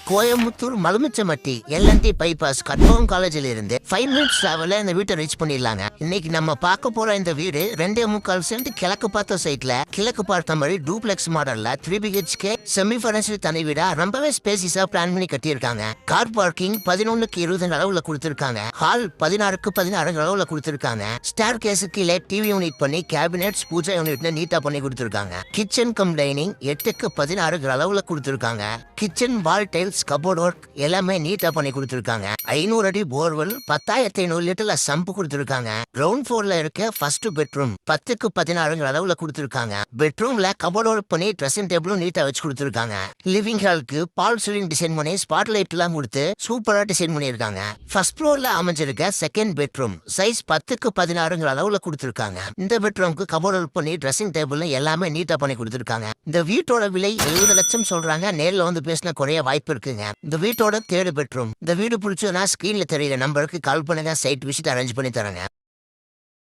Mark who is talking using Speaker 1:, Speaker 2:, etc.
Speaker 1: Coimbatore மலுமிச்சமட்டி L&T bypass கட்பவன் காலேஜில் இருந்து 5 minutes டிராவல்ல இந்த வீட்டை ரீச் பண்ணிடலாங்க. இன்னைக்கு நம்ம பார்க்க போற இந்த வீடு 2.25 சென்ட் கிழக்கு பார்த்த சைட்ல கிழக்கு பார்த்த மாதிரி டூப்ளெக்ஸ் மாடல்ல 3 BHK செமி ஃபர்னிச்சர் தனி வீடா ரொம்பவே ஸ்பேசிஸா பிளான் பண்ணி கட்டியிருக்காங்க. கார் பார்க்கிங் 11க்கு 20 அளவுல கொடுத்திருக்காங்க. ஹால் 16க்கு 16 அளவுல கொடுத்திருக்காங்க. ஸ்டேர் கேஸுக்கு கீழே டிவி யூனிட் பண்ணி கேபினெட்ஸ் பூஜை யூனிட்னு நீட்டா பண்ணி கொடுத்திருக்காங்க. கிச்சன் கம் டைனிங் 8க்கு 16 அளவுல கொடுத்திருக்காங்க. கிச்சன் வால் டைல்ஸ் கபோர்ட் ஒர்க் எல்லாமே நீட்டா பண்ணி கொடுத்திருக்காங்க. 500 அடி போர்வெல் 10,500 லிட்டர்ல சம்பு கொடுத்திருக்காங்க. கிரவுண்ட் ஃப்ளோர்ல இருக்க ஃபர்ஸ்ட் பெட்ரூம் 10க்கு 16 அளவுல கொடுத்திருக்காங்க. பெட்ரூம்ல கபோர்ட் ஒர்க் பண்ணி ட்ரெஸ்ஸிங் டேபிளும் நீட்டா வச்சு கொடுத்திருக்காங்க. லிவிங் ஹாலுக்கு பால் சீலிங் டிசைன் பண்ணி ஸ்பாட் லைட் எல்லாம் கொடுத்து சூப்பரா டிசைன் பண்ணிருக்காங்க. ஃபர்ஸ்ட் ஃப்ளோர்ல அமைஞ்சிருக்க செகண்ட் பெட்ரூம் சைஸ் 10க்கு 16 அளவுல கொடுத்திருக்காங்க. இந்த பெட்ரூம்க்கு கபோர்ட் ஒர்க் பண்ணி ட்ரெஸ்ஸிங் டேபிள் எல்லாமே நீட்டா பண்ணி கொடுத்திருக்காங்க. இந்த வீட்டோட விலை 70 லட்சம் சொல்றாங்க. நேர்ல வந்து பேசின குறைய வாய்ப்பு இருக்குங்க. இந்த வீட்டோட 3rd பெட்ரூம். இந்த வீடு பிடிச்சதுன்னா ஸ்கிரீன்ல தெரியற நம்பருக்கு கால் பண்ணுங்க. சைட் விசிட் அரேஞ்ச் பண்ணி தரேங்க.